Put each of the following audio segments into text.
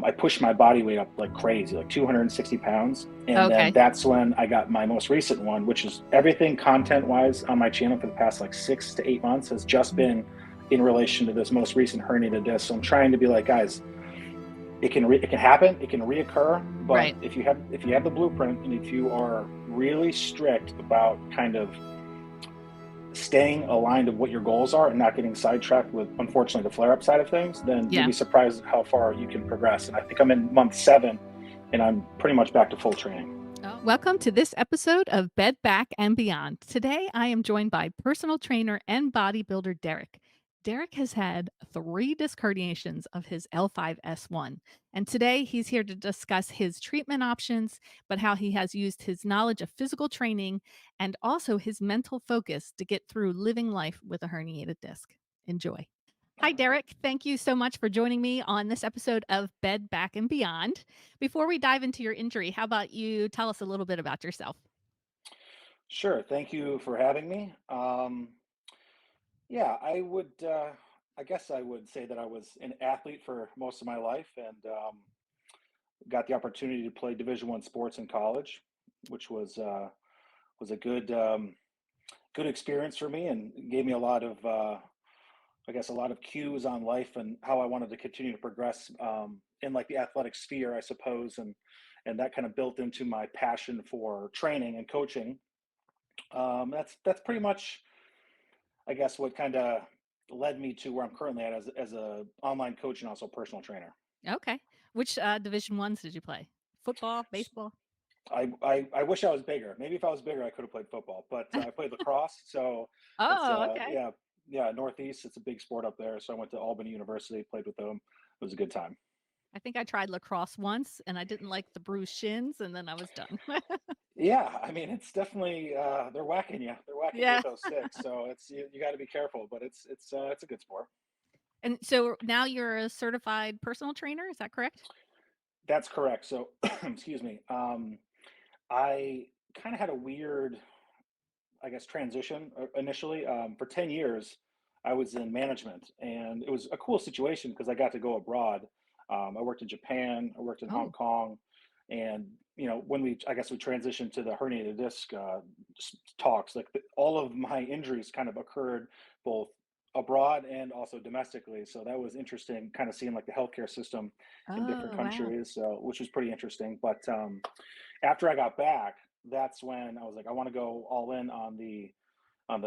I pushed my body weight up like crazy, like 260 pounds. And then Okay. that's when I got my most recent one, which is everything content-wise on my channel for the past like 6 to 8 months has just been in relation to this most recent herniated disc. So I'm trying to be like, guys, it can happen, it can reoccur, but Right. if you have the blueprint and if you are really strict about kind of staying aligned of what your goals are and not getting sidetracked with, unfortunately, the flare-up side of things, then Yeah. you'll be surprised at how far you can progress. And I think I'm in month 7 and I'm pretty much back to full training. Welcome to this episode of Bed Back and Beyond. Today, I am joined by personal trainer and bodybuilder Derek. Derek has had 3 disc herniations of his L5S1, and today he's here to discuss his treatment options, but how he has used his knowledge of physical training and also his mental focus to get through living life with a herniated disc. Enjoy. Hi, Derek. Thank you so much for joining me on this episode of Bed Back and Beyond. Before we dive into your injury, how about you tell us a little bit about yourself? Sure. Thank you for having me. Yeah, I guess I would say that I was an athlete for most of my life and got the opportunity to play Division I sports in college, which was a good experience for me and gave me a lot of I guess a lot of cues on life and how I wanted to continue to progress in like the athletic sphere, I suppose, and that kind of built into my passion for training and coaching. That's pretty much, I guess, what kind of led me to where I'm currently at as a online coach and also personal trainer. Okay. Which Division Ones did you play? Football, baseball? I wish I was bigger. Maybe if I was bigger, I could have played football, but I played lacrosse. So it's Oh, okay. yeah, Northeast. It's a big sport up there. So I went to Albany University, played with them. It was a good time. I think I tried lacrosse once and I didn't like the bruised shins and then I was done. Yeah, I mean it's definitely they're whacking you. They're whacking you Yeah. with those sticks. So you got to be careful, but it's a good sport. And so now you're a certified personal trainer, is that correct? That's correct. So excuse me. I kind of had a weird, I guess, transition initially. For 10 years, I was in management, and it was a cool situation because I got to go abroad. I worked in Japan, I worked in Hong Oh. Kong, and when I guess we transitioned to the herniated disc talks, like all of my injuries kind of occurred both abroad and also domestically. So that was interesting, kind of seeing like the healthcare system in different Oh, wow. countries, which was pretty interesting. But after I got back, that's when I was like, I want to go all in on the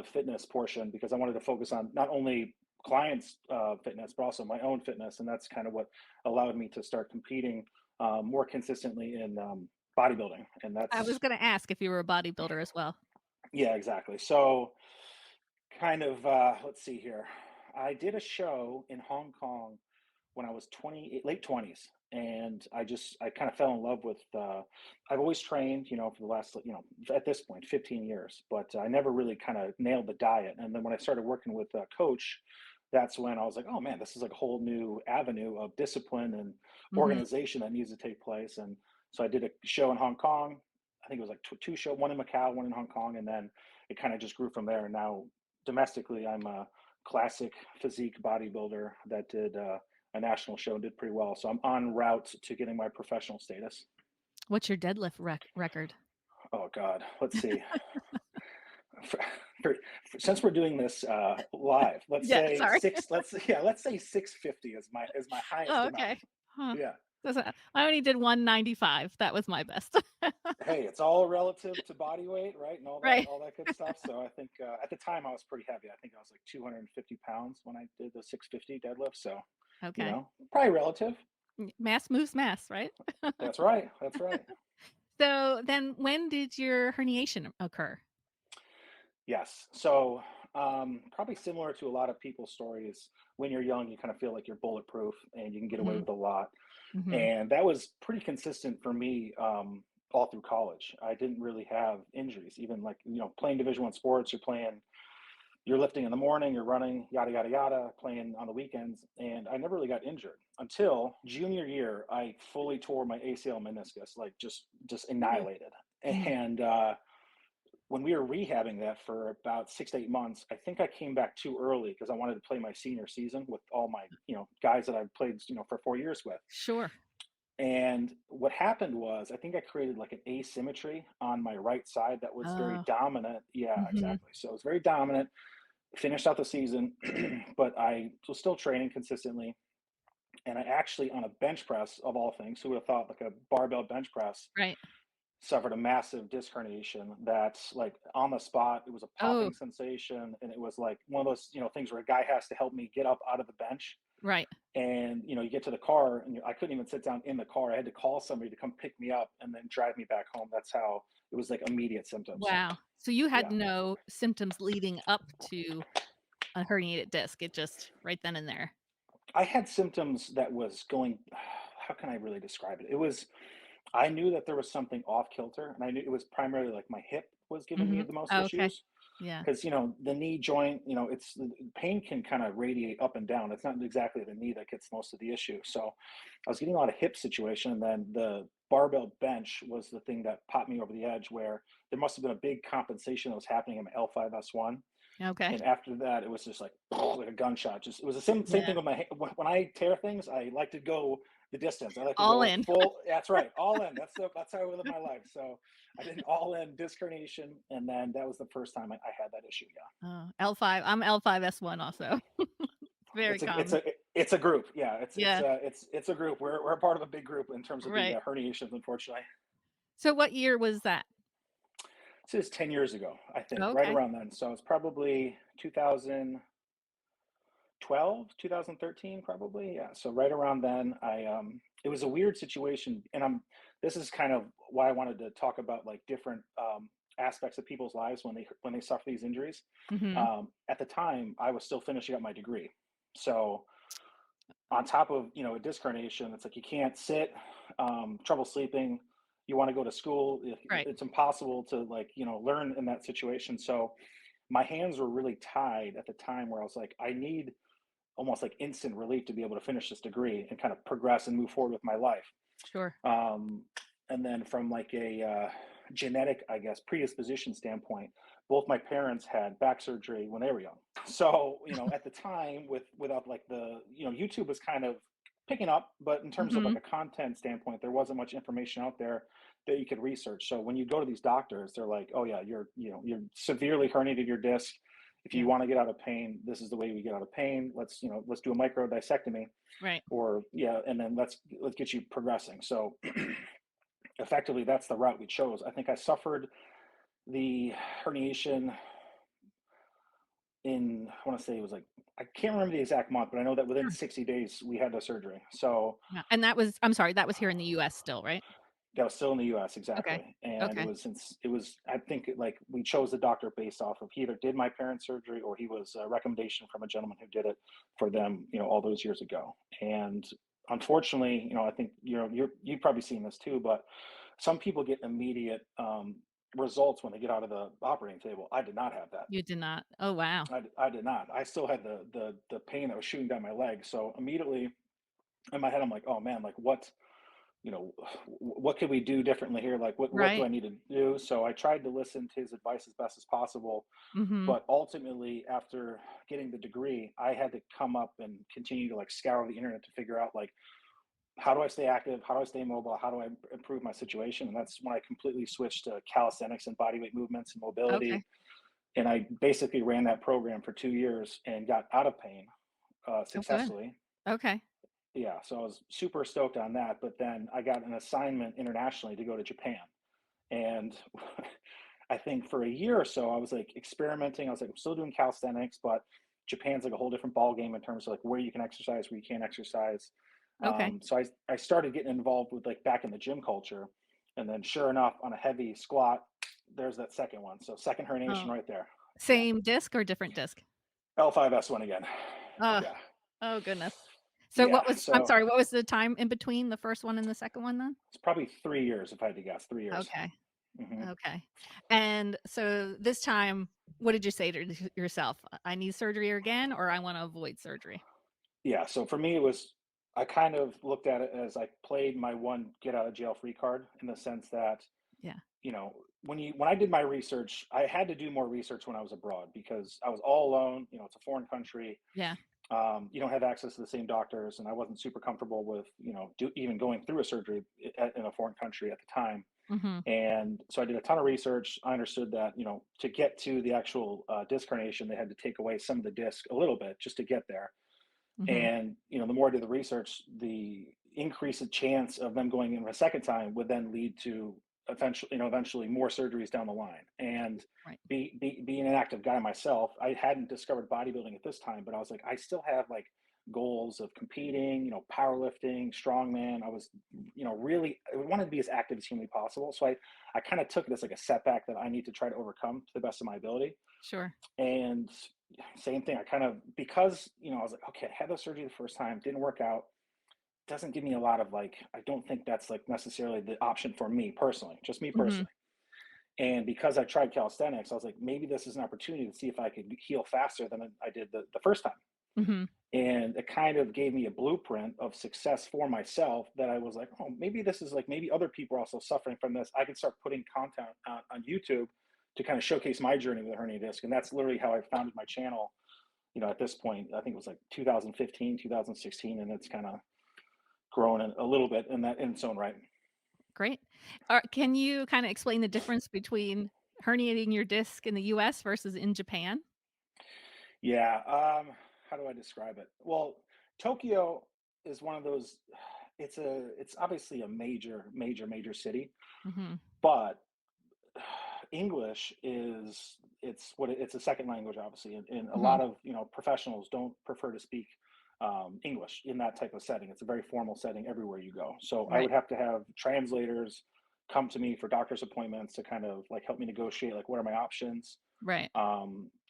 fitness portion because I wanted to focus on not only clients' fitness but also my own fitness, and that's kind of what allowed me to start competing more consistently in bodybuilding. And I was that's going to ask if you were a bodybuilder as well. yeah, exactly. So kind of let's see here. I did a show in Hong Kong when I was 20, late 20s. And I kind of fell in love with, I've always trained, for the last, at this point, 15 years, but I never really kind of nailed the diet. And then when I started working with a coach, that's when I was like, oh man, this is like a whole new avenue of discipline and Mhm. organization that needs to take place. And so I did a show in Hong Kong. I think it was like two show, one in Macau, one in Hong Kong. And then it kind of just grew from there. And now domestically, I'm a classic physique bodybuilder that did, a national show and did pretty well. So I'm en route to getting my professional status. What's your deadlift record? Oh God, let's see. For, for, since we're doing this live, let's Yeah, say sorry. let's say 650 is my highest Oh, amount. okay. Huh. Yeah. I only did 195. That was my best. Hey, it's all relative to body weight, right? And Right. all that good stuff. So I think at the time I was pretty heavy. I think I was like 250 pounds when I did the 650 deadlift. So, Okay. probably relative. Mass moves mass, right? That's right. That's right. So then when did your herniation occur? Yes. So, probably similar to a lot of people's stories, when you're young, you kind of feel like you're bulletproof and you can get away Mhm. with a lot. Mhm. And that was pretty consistent for me all through college. I didn't really have injuries, even like, playing Division I sports, you're lifting in the morning, you're running, yada, yada, yada, playing on the weekends. And I never really got injured until junior year. I fully tore my ACL meniscus, like just Ooh. annihilated. Mm. And when we were rehabbing that for about 6 to 8 months, I think I came back too early because I wanted to play my senior season with all my, guys that I've played, for 4 years with. Sure. And what happened was, I think I created like an asymmetry on my right side that was very Oh, dominant. Yeah, mhm. exactly. So it was very dominant. Finished out the season, but I was still training consistently. And I actually, on a bench press of all things, who would have thought like a barbell bench press, Right. suffered a massive disc herniation that's like on the spot. It was a Oh, popping sensation. And it was like one of those, things where a guy has to help me get up out of the bench. right. And, you get to the car and I couldn't even sit down in the car. I had to call somebody to come pick me up and then drive me back home. That's how it was like immediate symptoms. Wow. So you had Yeah. no symptoms leading up to a herniated disc, it just right then and there. I had symptoms that was going, how can I really describe it? I knew that there was something off kilter, and I knew it was primarily like my hip was giving me Mhm. the most Oh, okay. issues Yeah. because the knee joint, it's the pain can kind of radiate up and down. It's not exactly the knee that gets most of the issue. So I was getting a lot of hip situation, and then the barbell bench was the thing that popped me over the edge where there must have been a big compensation that was happening in my L5S1. Okay. And after that, it was just like like a gunshot. Just it was the same Yeah. thing with my when I tear things. I like to go the distance. I like to All go in. full. That's right, all in. That's how I live my life. So I did an all in disc herniation, and then that was the first time I had that issue. Yeah, Oh, L5. I'm L5S1 also. Very it's common. a it's a group. Yeah, Yeah. it's a group. We're a part of a big group in terms of the Right. herniations. Unfortunately, So what year was that? this is 10 years ago. I think right Okay. around then. So it's probably 2012, 2013, probably. Yeah, so right around then it was a weird situation, and this is kind of why I wanted to talk about like different aspects of people's lives when they suffer these injuries. Mhm. At the time I was still finishing up my degree, so on top of a disc herniation, it's like you can't sit, trouble sleeping, you want to go to school, Right. it's impossible to like learn in that situation. So my hands were really tied at the time where I was like, I need almost like instant relief to be able to finish this degree and kind of progress and move forward with my life. Sure. Um, and then from like a genetic, I guess, predisposition standpoint, both my parents had back surgery when they were young. So at the time, without like YouTube was kind of picking up, but in terms of like Mhm. a content standpoint, there wasn't much information out there that you could research. So when you go to these doctors, they're like, "Oh yeah, you're severely herniated your disc. If you Yeah. want to get out of pain, this is the way we get out of pain. Let's do a microdiscectomy, Right. or yeah, and then let's get you progressing." So effectively, that's the route we chose. I think I suffered the herniation in, I want to say it was like, I can't remember the exact month, but I know that within Sure. 60 days we had the surgery. So Yeah. And that was I'm sorry, that was here in the US still, right? that was still in the US, Okay. exactly. And Okay. it was, I think like we chose the doctor based off of he either did my parents' surgery or he was a recommendation from a gentleman who did it for them, all those years ago. And unfortunately, I think, you've probably seen this too, but some people get immediate results when they get out of the operating table. I did not have that. You did not. Oh, wow. I did not. I still had the pain that was shooting down my leg. So immediately in my head, I'm like, oh man, like you know, what could we do differently here? Like, what do Right. I need to do? So I tried to listen to his advice as best as possible. Mhm. But ultimately, after getting the degree, I had to come up and continue to like scour the internet to figure out like, how do I stay active? How do I stay mobile? How do I improve my situation? And that's when I completely switched to calisthenics and bodyweight movements and Okay. mobility. And I basically ran that program for 2 years and got out of pain Oh, good. successfully. Okay. Yeah, so I was super stoked on that. But then I got an assignment internationally to go to Japan. And I think for a year or so, I was like experimenting. I was like, I'm still doing calisthenics, but Japan's like a whole different ball game in terms of like where you can exercise, where you can't exercise. Okay. So I started getting involved with like back in the gym culture. And then sure enough, on a heavy squat, there's that second one. So second herniation Oh, right there. Yeah. same disc or different disc? L5S1 again. Oh. Yeah. Oh, goodness. So Yeah. what was I'm So sorry, what was the time in between the first one and the second one then? it's probably 3 years if I had to guess. 3 years. Okay. Hmm. Okay. And so this time, what did you say to yourself? I need surgery again, or I want to avoid surgery? Yeah. So for me, it was, I kind of looked at it as I played my one get out of jail free card in the sense that, Yeah. when I did my research, I had to do more research when I was abroad because I was all alone. It's a foreign country. Yeah. You don't have access to the same doctors, and I wasn't super comfortable with, even going through a surgery in a foreign country at the time. Mhm. And so I did a ton of research. I understood that, to get to the actual disc herniation, they had to take away some of the disc a little bit just to get there. Mhm. And, the more I did the research, the increase of chance of them going in a second time would then lead to eventually more surgeries down the line. And Right. being an active guy myself, I hadn't discovered bodybuilding at this time, but I was like, I still have like goals of competing, powerlifting, strongman. I was, really, I wanted to be as active as humanly possible. So I kind of took it as like a setback that I need to try to overcome to the best of my ability. Sure. And same thing, I kind of, because, I was like, okay, I had the surgery the first time, didn't work out. Doesn't give me a lot of like, I don't think that's like necessarily the option for me personally, just me Mhm. personally. And because I tried calisthenics, I was like, maybe this is an opportunity to see if I could heal faster than I did the first time. Mhm. And it kind of gave me a blueprint of success for myself that I was like, oh, maybe this is like, maybe other people are also suffering from this. I could start putting content on YouTube to kind of showcase my journey with a hernia disc. And that's literally how I founded my channel. At this point, I think it was like 2015, 2016, and it's kind of grown a little bit in its own right. Great. Can you kinda explain the difference between herniating your disc in the US versus in Japan? Yeah. How do I describe it? Well, Tokyo is one of those. It's obviously a major city, Mhm. but English is it's a second language, obviously, and a lot Mhm. of professionals don't prefer to speak English in that type of setting. It's a very formal setting everywhere you go. So I Right. would have to have translators come to me for doctor's appointments to kind of like help me negotiate like what are my options. Right.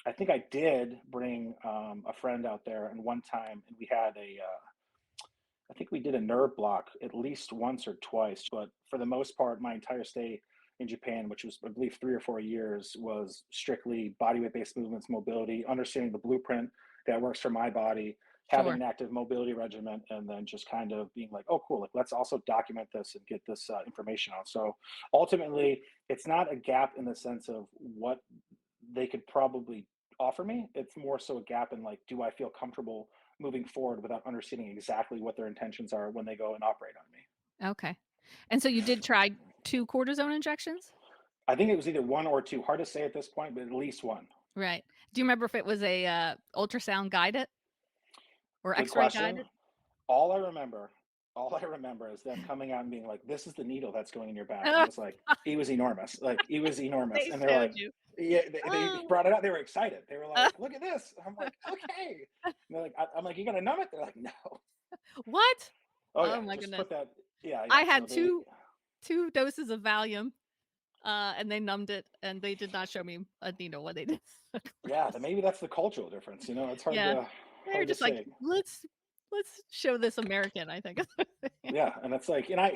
I think I did bring a friend out there, and one time, and we had I think we did a nerve block at least once or twice, but for the most part, my entire stay in Japan, which was, I believe, 3 or 4 years, was strictly body weight based movements, mobility, understanding the blueprint that works for my body, having Sure. an active mobility regimen, and then just kind of being like, oh, cool, like let's also document this and get this information out. So ultimately, it's not a gap in the sense of what they could probably offer me. It's more so a gap in like, do I feel comfortable moving forward without understanding exactly what their intentions are when they go and operate on me. Okay. And so you did try 2 cortisone injections? I think it was either one or two. Hard to say at this point, but at least one. Right. Do you remember if it was a, ultrasound guided or Good X-ray question. guided? All I remember, all I remember is them coming out and being like, "This is the needle that's going in your back," and I Oh, was like, "It was enormous! Like it was enormous!" they And they're showed like, you. "Yeah," they Oh. brought it out. They were excited. They were like, "Look at this!" I'm like, "Okay." And they're like, "I'm like, you gonna numb it?" They're like, "No." What? Oh Oh yeah, my just goodness. put that. Yeah, I yeah. So had they 2 doses of Valium, and they numbed it, and they did not show me a needle when they did. Yeah, then maybe that's the cultural difference. It's hard Yeah. to They're hard to just like, say. Let's show this American," I think. Yeah, and it's like, and I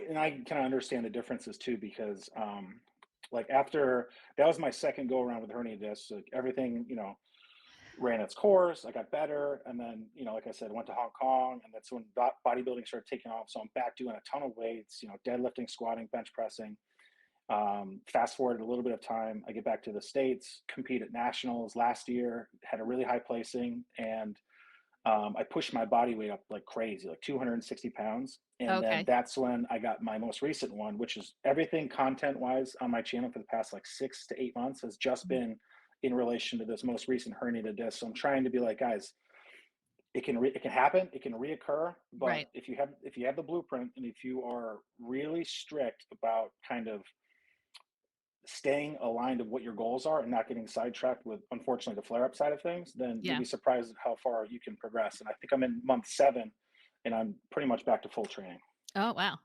kind of understand the differences too because, like after that was my second go around with hernia discs. Like everything, ran its course. I got better, and then like I said, went to Hong Kong, and that's when bodybuilding started taking off. So I'm back doing a ton of weights, deadlifting, squatting, bench pressing. Fast forward a little bit of time, I get back to the States, compete at nationals last year, had a really high placing, and I pushed my body weight up like crazy, like 260 pounds. And then Okay. that's when I got my most recent one, which is everything content wise on my channel for the past like 6 to 8 months has just Mhm. been in relation to this most recent herniated disc. So I'm trying to be like, guys, it can happen, it can reoccur, but Right. if you have the blueprint and if you are really strict about kind of staying aligned of what your goals are and not getting sidetracked with unfortunately the flare up side of things, then you'll Yeah. be surprised at how far you can progress. And I think I'm in month 7 and I'm pretty much back to full training. Oh, wow.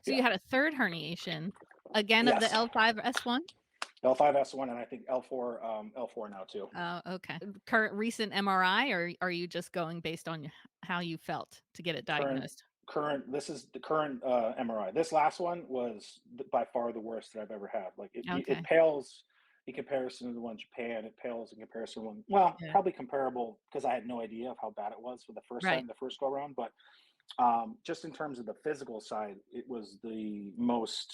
So Yeah. you had a 3rd herniation, again of the Yes. L5-S1? L5S1 and I think L4 now too. Oh, okay. Current recent MRI, or are you just going based on how you felt to get it Current diagnosed? current This is the current MRI. This last one was by far the worst that I've ever had. Like it Okay. pales in comparison to the one in Japan. It pales in comparison to one, well, Yeah. probably comparable because I had no idea of how bad it was for the first Right. time, the first go around. But just in terms of the physical side, it was the most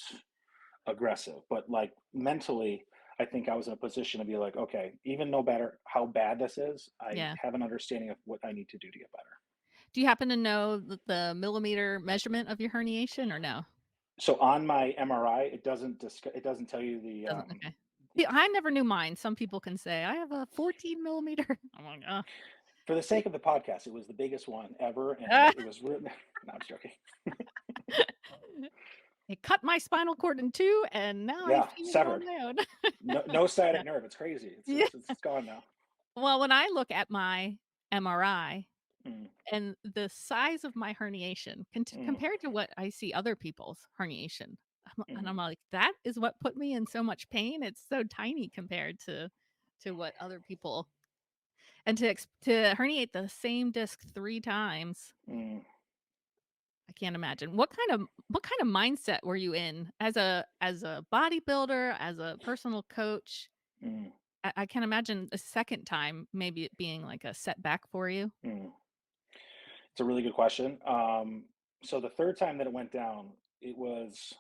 aggressive. But like mentally, I think I was in a position to be like, okay, even no matter how bad this is, I Yeah. have an understanding of what I need to do to get better. Do you happen to know the millimeter measurement of your herniation or no? So on my MRI, it doesn't tell you Doesn't okay. See, I never knew mine. Some people can say, "I have a 14 millimeter." I'm like, "Oh." for the sake of the podcast, it was the biggest one ever, and Ah. it was really. No, I'm just joking. It cut my spinal cord in 2, and now I Yeah, feel it on severed. my own. No Yeah. sciatic nerve. It's crazy. Yeah. It's gone now. Well, when I look at my MRI Mm, and the size of my herniation mm, compared to what I see other people's herniation, and mm, I'm like, "That is what put me in so much pain." It's so tiny compared to what other people and to herniate the same disc 3 times, mm, I can't imagine. What kind of mindset were you in as a bodybuilder, as a personal coach? mm, I can't imagine a second time maybe it being like a setback for you. mm. It's a really good question. So the third time that it went down, it was.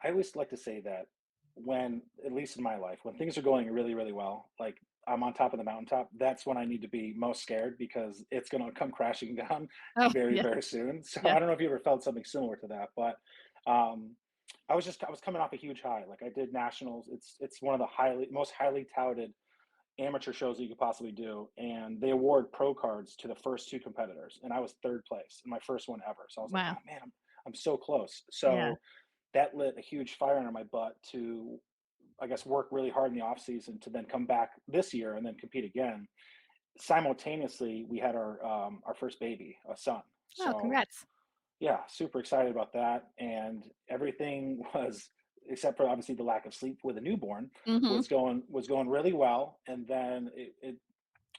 I always like to say that when, at least in my life, when things are going really, really well, like I'm on top of the mountaintop, that's when I need to be most scared because it's going to come crashing down Oh, very, yeah, very soon. So yeah. I don't know if you ever felt something similar to that, but um, I was coming off a huge high. Like I did nationals. It's one of the most highly touted amateur shows that you could possibly do, and they award pro cards to the first two competitors, and I was third place in my first one ever. So I was like, Wow. oh man, I'm so close. Yeah. So that lit a huge fire under my butt to, I guess, work really hard in the off season to then come back this year and then compete again. Simultaneously, we had our first baby, a son. Oh, So congrats. yeah, super excited about that. And everything was, except for obviously the lack of sleep with a newborn, Mhm, was going really well. And then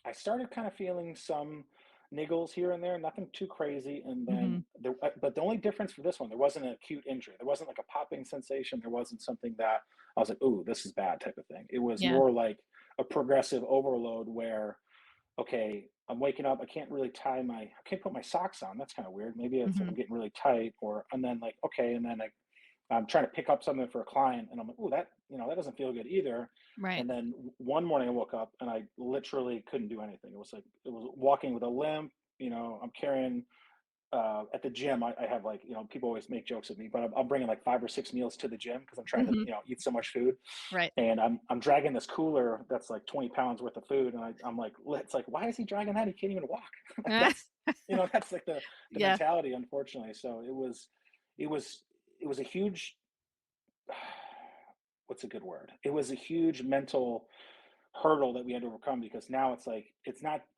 I started kind of feeling some niggles here and there, nothing too crazy. And then mhm. but the only difference for this one, there wasn't an acute injury. There wasn't like a popping sensation. There wasn't something that I was like, "Ooh, this is bad" type of thing. It was Yeah. more like a progressive overload where, okay, I'm waking up, I can't put my socks on. That's kind of weird. Maybe it's like Mhm. I'm getting really tight, and then like, okay, and then I'm trying to pick up something for a client, and I'm like, oh, that doesn't feel good either. Right. And then one morning I woke up and I literally couldn't do anything. It was walking with a limp. I'm carrying at the gym. I have like, people always make jokes of me, but I'm bringing like 5 or 6 meals to the gym because I'm trying to, Mhm. eat so much food. Right. And I'm dragging this cooler that's like 20 pounds worth of food, and I'm like, it's like, why is he dragging that? He can't even walk. Like that's like the Yeah. mentality, unfortunately. So it was it was a huge what's a good word? It was a huge mental hurdle that we had to overcome because now it's like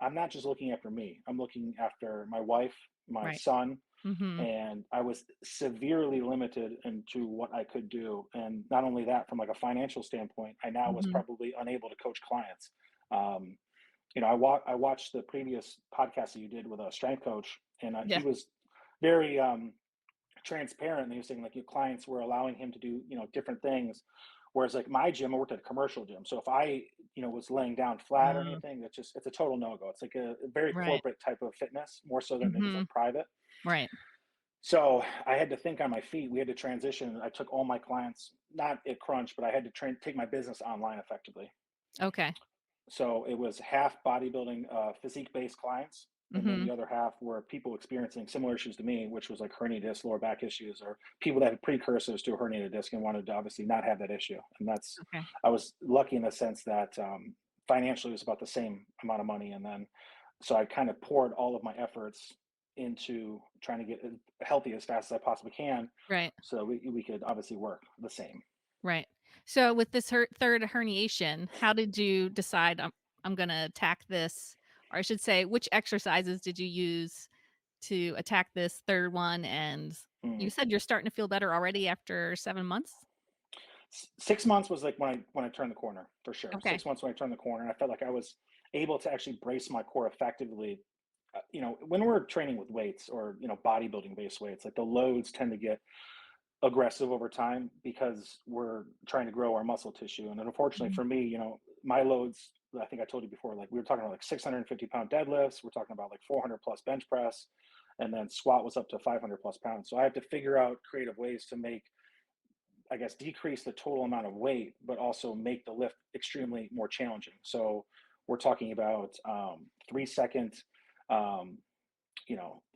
I'm not just looking after me. I'm looking after my wife, my Right. son, Mhm. and I was severely limited into what I could do. And not only that, from like a financial standpoint, I now was Mhm. probably unable to coach clients. Um, I watched the previous podcast that you did with a strength coach, and Yeah. he was very transparent. And he was saying like your clients were allowing him to do different things, whereas like my gym, I worked at a commercial gym, so if I was laying down flat or Oh, anything, it's a total no go. It's like a very right. corporate type of fitness, more so than it is Mhm. like private. Right. So I had to think on my feet. We had to transition. I took all my clients, not at Crunch, but I had to take my business online effectively. Okay. So it was half bodybuilding, physique-based clients, and then the Mhm. other half were people experiencing similar issues to me, which was like herniated disc, lower back issues, or people that had precursors to a herniated disc and wanted to obviously not have that issue. And Okay. I was lucky in the sense that financially it was about the same amount of money, and then so I kind of poured all of my efforts into trying to get healthy as fast as I possibly can, Right. so we could obviously work the same. Right. So with this third herniation, how did you decide I'm going to attack this, or I should say which exercises did you use to attack this third one, and you Mm. said you're starting to feel better already after 7 months? 6 months was like when I turned the corner for sure. Okay. 6 months when I turned the corner, and I felt like I was able to actually brace my core effectively. When we're training with weights or bodybuilding based weights, like the loads tend to get aggressive over time because we're trying to grow our muscle tissue. And then unfortunately Mhm. for me, my loads, I think I told you before, like we were talking about like 650-pound deadlifts, we're talking about like 400 plus bench press, and then squat was up to 500 plus pounds. So I have to figure out creative ways to make I guess, decrease the total amount of weight, but also make the lift extremely more challenging. So we're talking about 3 second, um,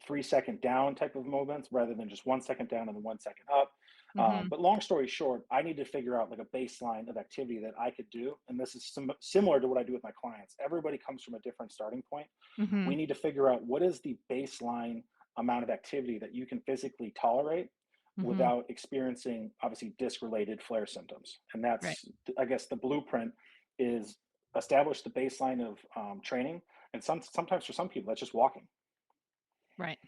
3 second down type of movements rather than just 1 second down and then 1 second up. Mhm. But long story short, I need to figure out like a baseline of activity that I could do. And this is similar to what I do with my clients. Everybody comes from a different starting point. We Mhm. need to figure out what is the baseline amount of activity that you can physically tolerate Mhm. without experiencing obviously disc related flare symptoms. And Right. that's, I guess, the blueprint is establish the baseline of training. And sometimes for some people, that's just walking. Right.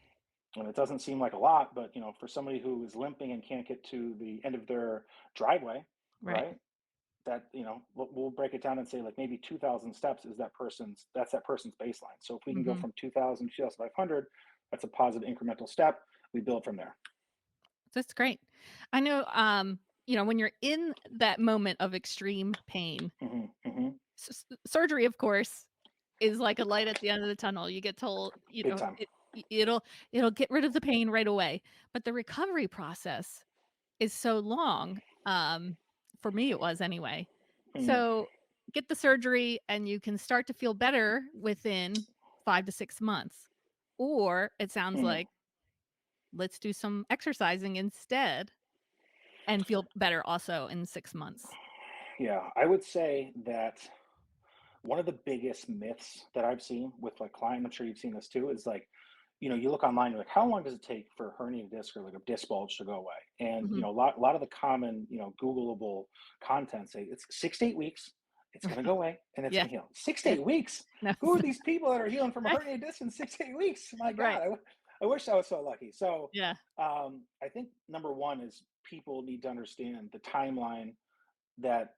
And it doesn't seem like a lot, but for somebody who is limping and can't get to the end of their driveway, Right. right? That we'll break it down and say like maybe 2,000 steps is that person's baseline. So if we can go Mhm. from 2,000 to 2,500, that's a positive incremental step. We build from there. That's great. I know, when you're in that moment of extreme pain, Hmm. surgery, of course, is like a light at the end of the tunnel. You get told, Big time. it'll get rid of the pain right away, but the recovery process is so long. For me, it was anyway. Mm, So get the surgery, and you can start to feel better within 5 to 6 months, or it sounds mm. like let's do some exercising instead and feel better also in 6 months. Yeah, I would say that one of the biggest myths that I've seen with like client, I'm sure you've seen this too, is like, you look online, you're like, how long does it take for a herniated disc or like a disc bulge to go away? And Mhm. a lot of the common, Googleable content say it's 6 to 8 weeks, it's gonna go away and it's Yeah. gonna heal. Six to Yeah. eight weeks. No. Who are these people that are healing from a Right. herniated disc in 6 to 8 weeks? My Right. God, I wish I was so lucky. So Yeah. I think number one is people need to understand the timeline that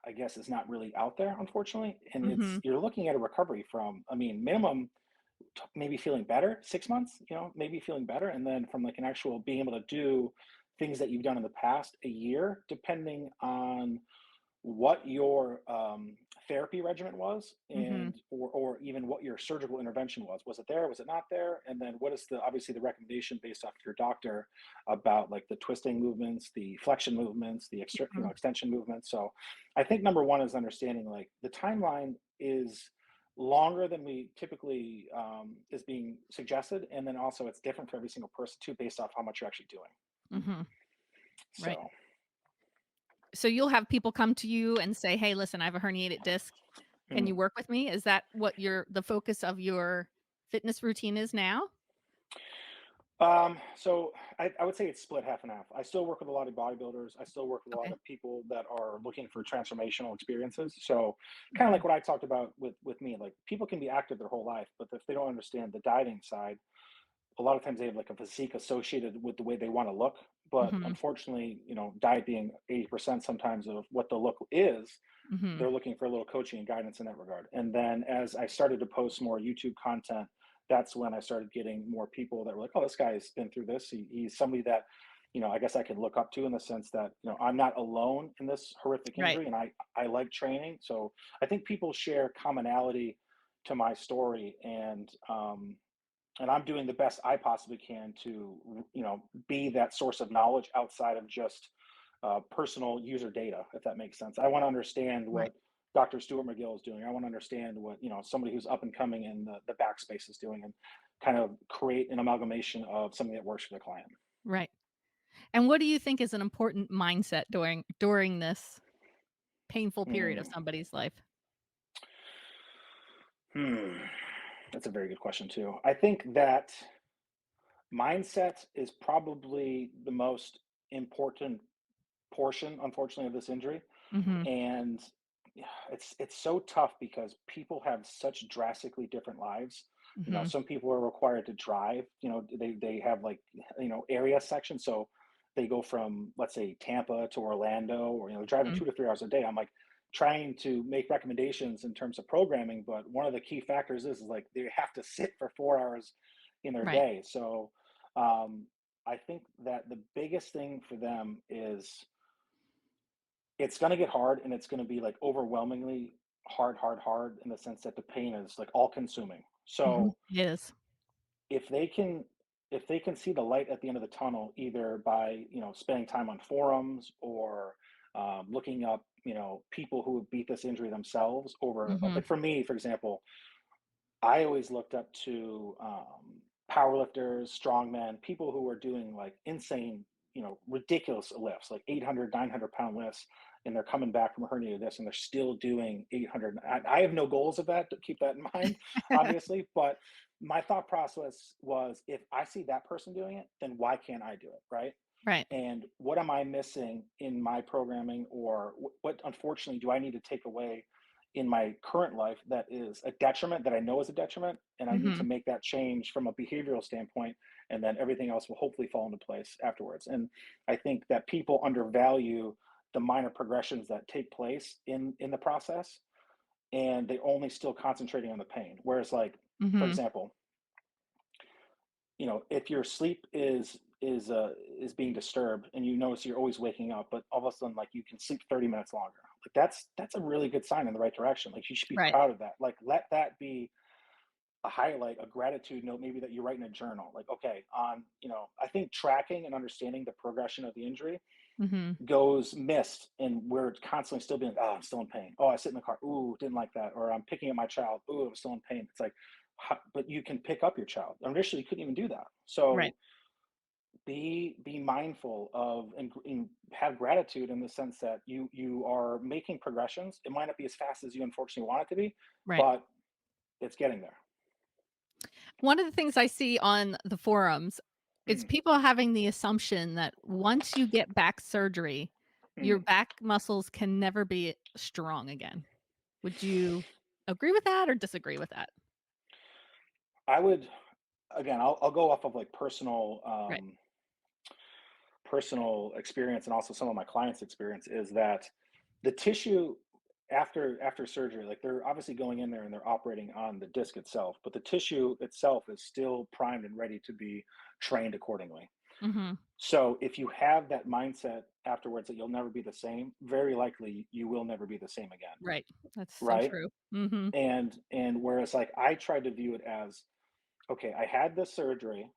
I guess is not really out there, unfortunately. And Mhm. you're looking at a recovery from, I mean, minimum maybe feeling better 6 months, maybe feeling better. And then from like an actual being able to do things that you've done in the past, a year, depending on what your therapy regimen was Mhm. and or even what your surgical intervention was. Was it there, was it not there? And then what is the obviously the recommendation based off your doctor about like the twisting movements, the flexion movements, the Mhm. extension movements. So I think number one is understanding like the timeline is longer than we typically is being suggested, and then also it's different for every single person too based off how much you're actually doing. Mhm. Right. So So you'll have people come to you and say, "Hey, listen, I have a herniated disc. Can mm. you work with me?" Is that what the focus of your fitness routine is now? So I would say it's split half and half. I still work with a lot of bodybuilders. I still work with a lot Okay. of people that are looking for transformational experiences. So kind of like Mhm. what I talked about with me, like people can be active their whole life, but if they don't understand the dieting side, a lot of times they have like a physique associated with the way they want to look. But Mhm. unfortunately, diet being 80% sometimes of what the look is, Mhm. they're looking for a little coaching and guidance in that regard. And then as I started to post more YouTube content, that's when I started getting more people that were like, oh, this guy's been through this. He's somebody that, I guess I could look up to in the sense that, I'm not alone in this horrific Right. injury and I like training. So I think people share commonality to my story and I'm doing the best I possibly can to, be that source of knowledge outside of just personal user data, if that makes sense. I want to understand Right. what Dr. Stuart McGill is doing. I want to understand what, somebody who's up and coming in the backspace is doing and kind of create an amalgamation of something that works for the client. Right. And what do you think is an important mindset during this painful period of Hmm. somebody's life? Hmm. That's a very good question, too. I think that mindset is probably the most important portion, unfortunately, of this injury. Mhm. And yeah, it's so tough because people have such drastically different lives. Mhm. Some people are required to drive. They have like area sections, so they go from let's say Tampa to Orlando, or driving Mhm. 2 to 3 hours a day. I'm like trying to make recommendations in terms of programming, but one of the key factors is like they have to sit for 4 hours in their Right. day. So um, I think that the biggest thing for them is it's gonna get hard and it's gonna be like overwhelmingly hard, hard, hard in the sense that the pain is like all consuming. Mhm. So It is. if they can if they can see the light at the end of the tunnel, either by, spending time on forums or looking up, people who have beat this injury themselves over, Mhm. like for me, for example, I always looked up to powerlifters, strongmen, people who were doing like insane, ridiculous lifts, like 800, 900 pound lifts, and they're coming back from a herniated disc and they're still doing 800. I have no goals of that, to keep that in mind, obviously. But my thought process was, if I see that person doing it, then why can't I do it? Right. Right. And what am I missing in my programming, or what unfortunately do I need to take away in my current life that is a detriment, that I know is a detriment, and I need to Mhm. make that change from a behavioral standpoint, and then everything else will hopefully fall into place afterwards. And I think that people undervalue the minor progressions that take place in the process, and they only still concentrating on the pain. Whereas, like, for Mhm. example, if your sleep is being disturbed and you notice you're always waking up, but all of a sudden, like, you can sleep 30 minutes longer, like that's a really good sign in the right direction. Like, you should be Right. proud of that. Like, let that be a highlight, a gratitude note, maybe, that you write in a journal. Like, okay, I think tracking and understanding the progression of the injury Mhm. goes missed, and we're constantly still being, oh, I'm still in pain. Oh, I sit in the car. Ooh, didn't like that. Or I'm picking up my child. Ooh, I'm still in pain. It's like, but you can pick up your child. Initially, you couldn't even do that. Right. So be mindful of, and have gratitude in the sense that you are making progressions. It might not be as fast as you unfortunately want it to be, Right. but it's getting there. One of the things I see on the forums is Mm, people having the assumption that once you get back surgery, your mm. back muscles can never be strong again. Would you agree with that or disagree with that? I would, again, I'll go off of like Right. personal experience, and also some of my clients' experience, is that the tissue after surgery, like, they're obviously going in there and they're operating on the disc itself, but the tissue itself is still primed and ready to be trained accordingly. Mhm. So if you have that mindset afterwards that you'll never be the same, very likely you will never be the same again, Right. That's so right? true. Mhm. And whereas, like, I tried to view it as, okay, I had this surgery.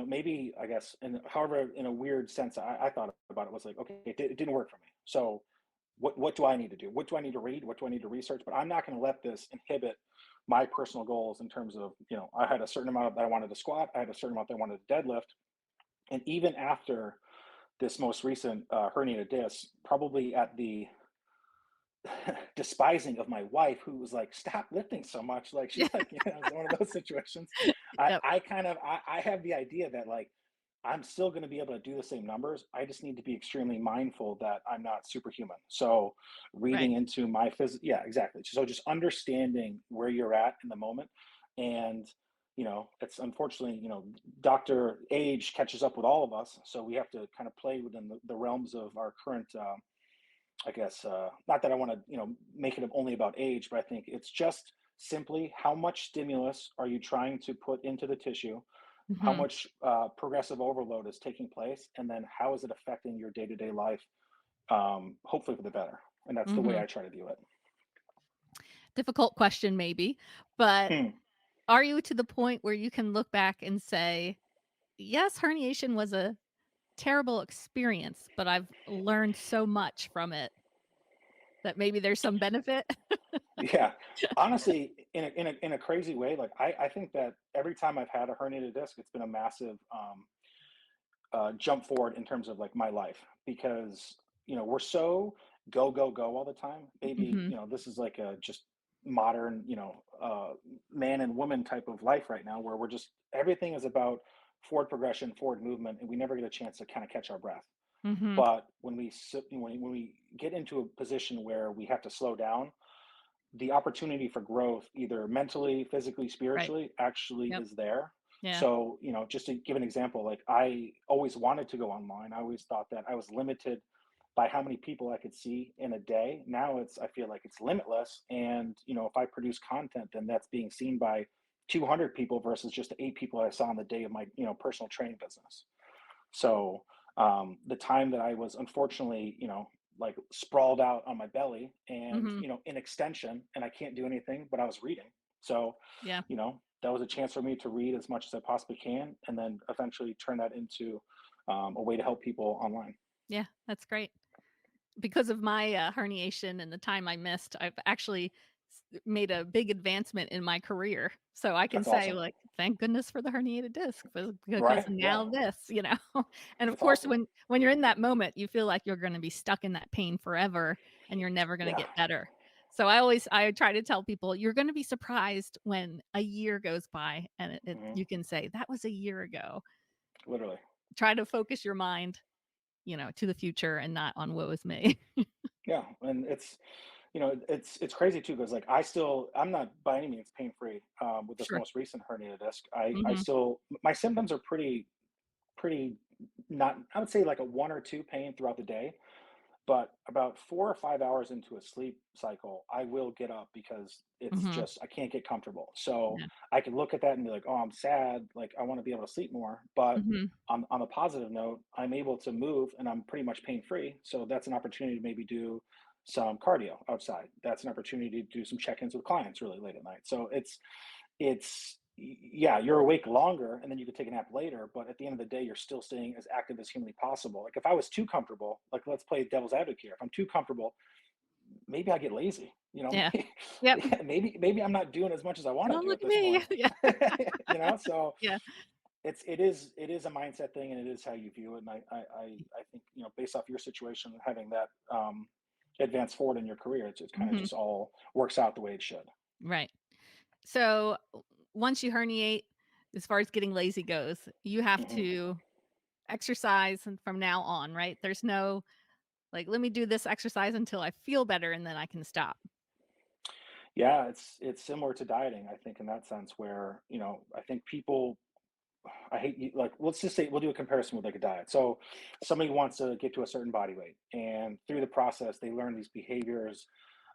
Maybe, I guess, and however, in a weird sense, I thought about it, was like, okay, it didn't work for me. So what do I need to do? What do I need to read? What do I need to research? But I'm not going to let this inhibit my personal goals, in terms of, I had a certain amount that I wanted to squat, I had a certain amount that I wanted to deadlift. And even after this most recent herniated disc, probably at the despising of my wife, who was like, "Stop lifting so much." Like, Yeah. she's like, it's one of those situations. I Yep. I kind of I have the idea that, like, I'm still going to be able to do the same numbers. I just need to be extremely mindful that I'm not superhuman. So Right. reading into my yeah, exactly. So just understanding where you're at in the moment, and it's unfortunately, Doctor Age catches up with all of us, so we have to kind of play within the realms of our current. I guess, not that I want to, make it only about age, but I think it's just simply, how much stimulus are you trying to put into the tissue? How Mhm. much progressive overload is taking place? And then how is it affecting your day to day life? Hopefully for the better. And that's the way Mhm. I try to view it. Difficult question maybe, but Hmm. are you to the point where you can look back and say, "Yes, herniation was a terrible experience, but I've learned so much from it that maybe there's some benefit." Yeah. Honestly, in a crazy way, like, I think that every time I've had a herniated disc, it's been a massive jump forward in terms of, like, my life, because we're so go go go all the time. Maybe, Mhm. this is like a just modern, man and woman type of life right now, where we're just, everything is about forward progression, forward movement, and we never get a chance to kind of catch our breath. Mhm. But when we get into a position where we have to slow down, the opportunity for growth, either mentally, physically, Right. spiritually, actually Yep. is there. Yeah. So, just to give an example, like, I always wanted to go online. I always thought that I was limited by how many people I could see in a day. Now I feel like it's limitless. And, if I produce content, then that's being seen by 200 people versus just the 8 people I saw on the day of my, personal training business. So the time that I was unfortunately, like, sprawled out on my belly and, Mhm. in extension, and I can't do anything, but I was reading. So, Yeah. that was a chance for me to read as much as I possibly can, and then eventually turn that into a way to help people online. Yeah, that's great. Because of my, herniation and the time I missed, I've actually made a big advancement in my career. So I can That's say, awesome. like, "Thank goodness for the herniated disc, because Right? Yeah. now this," you know? And of That's course, awesome. when you're in that moment, you feel like you're gonna be stuck in that pain forever, and you're never gonna Yeah. get better. So I try to tell people, "You're gonna be surprised when a year goes by and Hmm. you can say, 'That was a year ago.'" Literally. Try to focus your mind, to the future and not on woe is me. Yeah. And it's crazy too, because like I'm not by any means pain free with this Sure. most recent herniated disc. I Mhm. still, my symptoms are pretty not, I would say like a one or two pain throughout the day. But about 4 or 5 hours into a sleep cycle, I will get up because it's Mhm. just I can't get comfortable. So Yeah. I can look at that and be like, "Oh, I'm sad, like, I wanna be able to sleep more." But Mhm. on a positive note, I'm able to move and I'm pretty much pain-free, so that's an opportunity to maybe do some cardio outside. That's an opportunity to do some check-ins with clients really late at night. So yeah, you're awake longer and then you could take a nap later, but at the end of the day, you're still staying as active as humanly possible. Like if I was too comfortable, like let's play devil's advocate here. If I'm too comfortable, maybe I get lazy. Yeah. Maybe, Yep. yeah, maybe I'm not doing as much as I want to Don't do look at at this me. point. Yeah. So Yeah. it is a mindset thing and it is how you view it. And I think, based off your situation, having that advance forward in your career, it's kind of Mhm. just all works out the way it should. Right. So, once you herniate, as far as getting lazy goes, you have Hmm. to exercise and from now on, right? There's no, like, "Let me do this exercise until I feel better, and then I can stop." Yeah, it's similar to dieting, I think, in that sense, where I think people, I hate like, let's just say we'll do a comparison with like a diet. So somebody wants to get to a certain body weight, and through the process, they learn these behaviors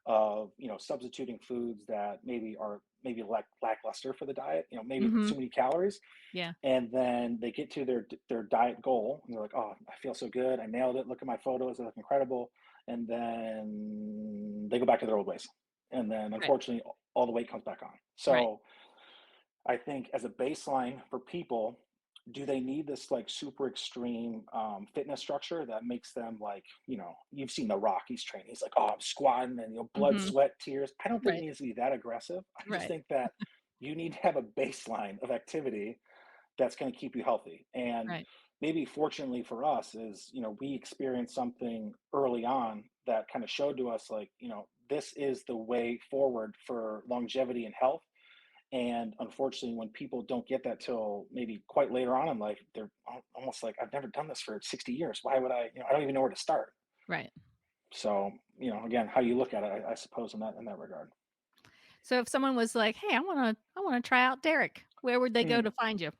of substituting foods that maybe are maybe lackluster for the diet. Maybe too Mhm. many calories, Yeah. and then they get to their diet goal, and they're like, "Oh, I feel so good! I nailed it! Look at my photos; they look incredible." And then they go back to their old ways, and then Right. unfortunately, all the weight comes back on. Right. So I think as a baseline for people, do they need this like super extreme fitness structure that makes them like, you've seen The Rock, he's training, he's like, oh, I'm squatting and blood, Mhm. sweat, tears. I don't think it Right. needs to be that aggressive. I just Right. think that you need to have a baseline of activity that's going to keep you healthy. And Right. maybe fortunately for us is, we experienced something early on that kind of showed to us like, this is the way forward for longevity and health. And unfortunately, when people don't get that till maybe quite later on in life, they're almost like, I've never done this for 60 years. Why would I? I don't even know where to start. Right. So, again, how you look at it, I suppose, in that regard. So if someone was like, "Hey, I wanna try out Derek," where would they go Hmm. to find you?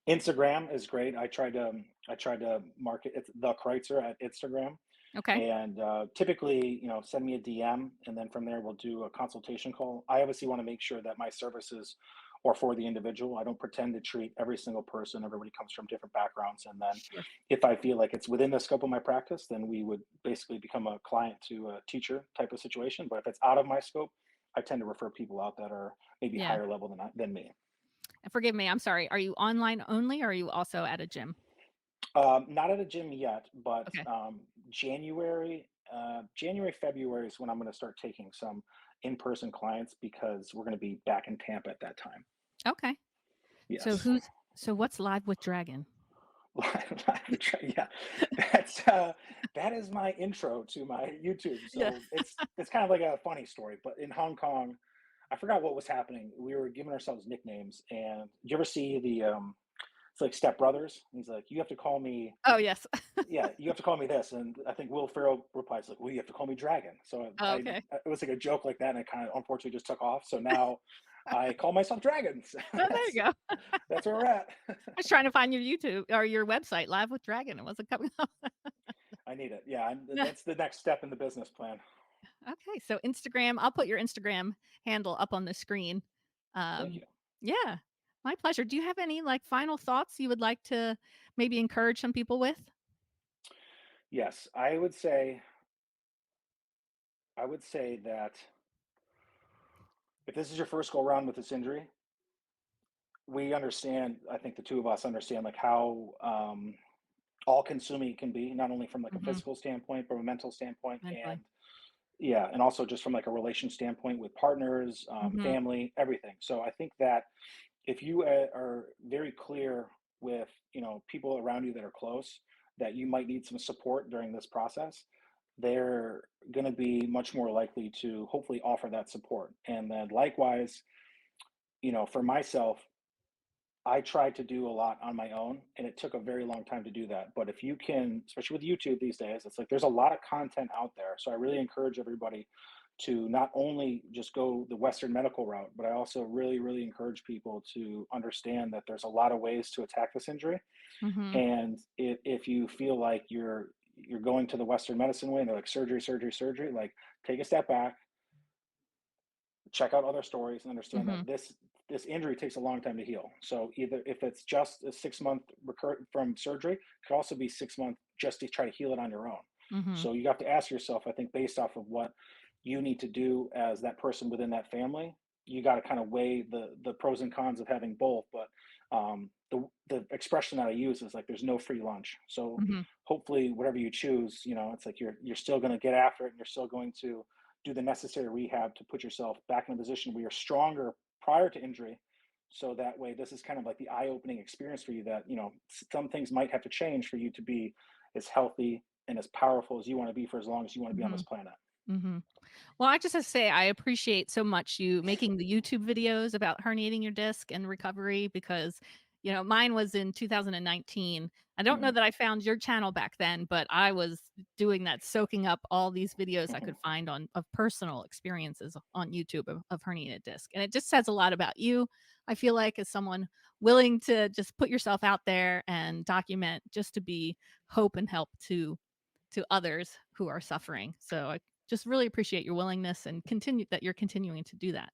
Instagram is great. I tried to market it's the Kreuzer at Instagram. Okay. And typically, send me a DM, and then from there we'll do a consultation call. I obviously want to make sure that my services are for the individual. I don't pretend to treat every single person. Everybody comes from different backgrounds, and then Sure. if I feel like it's within the scope of my practice, then we would basically become a client to a teacher type of situation. But if it's out of my scope, I tend to refer people out that are maybe Yeah. higher level than me. And forgive me, I'm sorry. Are you online only, or are you also at a gym? Not at a gym yet, but Okay. January, February is when I'm going to start taking some in-person clients because we're going to be back in Tampa at that time. Okay. So Yes. what's Live with Dragon? Yeah, that is my intro to my YouTube. Yeah. So it's kind of like a funny story, but in Hong Kong, I forgot what was happening. We were giving ourselves nicknames, and do you ever see the it's like Step Brothers? He's like, you have to call me, Oh, yes. yeah, you have to call me this. And I think Will Ferrell replies like, well, you have to call me Dragon. So Oh, okay. it was like a joke like that, and it kind of unfortunately just took off. So now I call myself Dragons. Oh, there you go. That's where we're at. I was trying to find your YouTube or your website, Live with Dragon. It wasn't coming up. I need it. Yeah, Yeah. that's the next step in the business plan. Okay, so Instagram, I'll put your Instagram handle up on the screen. Thank Um, you. yeah, my pleasure. Do you have any, like, final thoughts you would like to maybe encourage some people with? Yes, I would say that if this is your first go around with this injury, we understand, I think the two of us understand like how all consuming it can be, not only from like a Mhm. physical standpoint, from a mental standpoint, Mentally. and yeah, and also just from like a relation standpoint with partners, Mhm. family, everything. So I think that if you are very clear with people around you that are close that you might need some support during this process, they're going to be much more likely to hopefully offer that support. And then likewise, for myself, I tried to do a lot on my own, and it took a very long time to do that. But if you can, especially with YouTube these days, it's like there's a lot of content out there. So I really encourage everybody to not only just go the Western medical route, but I also really, really encourage people to understand that there's a lot of ways to attack this injury. Mhm. And if you feel like you're going to the Western medicine way and they're like surgery, surgery, surgery, like take a step back, check out other stories and understand Mhm. that this injury takes a long time to heal. So either if it's just a 6 month recur from surgery, it could also be 6 months just to try to heal it on your own. Mhm. So you have to ask yourself, I think, based off of what you need to do as that person within that family, you got to kind of weigh the pros and cons of having both. But the expression that I use is like there's no free lunch. So Mhm. hopefully, whatever you choose, it's like you're still going to get after it, and you're still going to do the necessary rehab to put yourself back in a position where you're stronger prior to injury. So that way, this is kind of like the eye-opening experience for you that, some things might have to change for you to be as healthy and as powerful as you want to be for as long as you want to be on this Mhm. planet. Mhm. Well, I just have to say I appreciate so much you making the YouTube videos about herniating your disc and recovery because, mine was in 2019. I don't know Mhm. that I found your channel back then, but I was doing that, soaking up all these videos I could find on of personal experiences on YouTube of herniated disc. And it just says a lot about you. I feel like as someone willing to just put yourself out there and document just to be hope and help to others who are suffering. So I just really appreciate your willingness and continue that you're continuing to do that.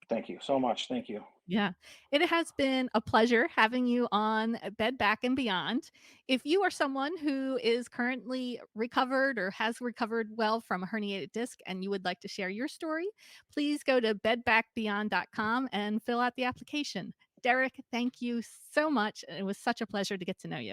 Thank you so much. Thank you. Yeah. It has been a pleasure having you on Bed Back and Beyond. If you are someone who is currently recovered or has recovered well from a herniated disc and you would like to share your story, please go to bedbackbeyond.com and fill out the application. Derek, thank you so much. It was such a pleasure to get to know you.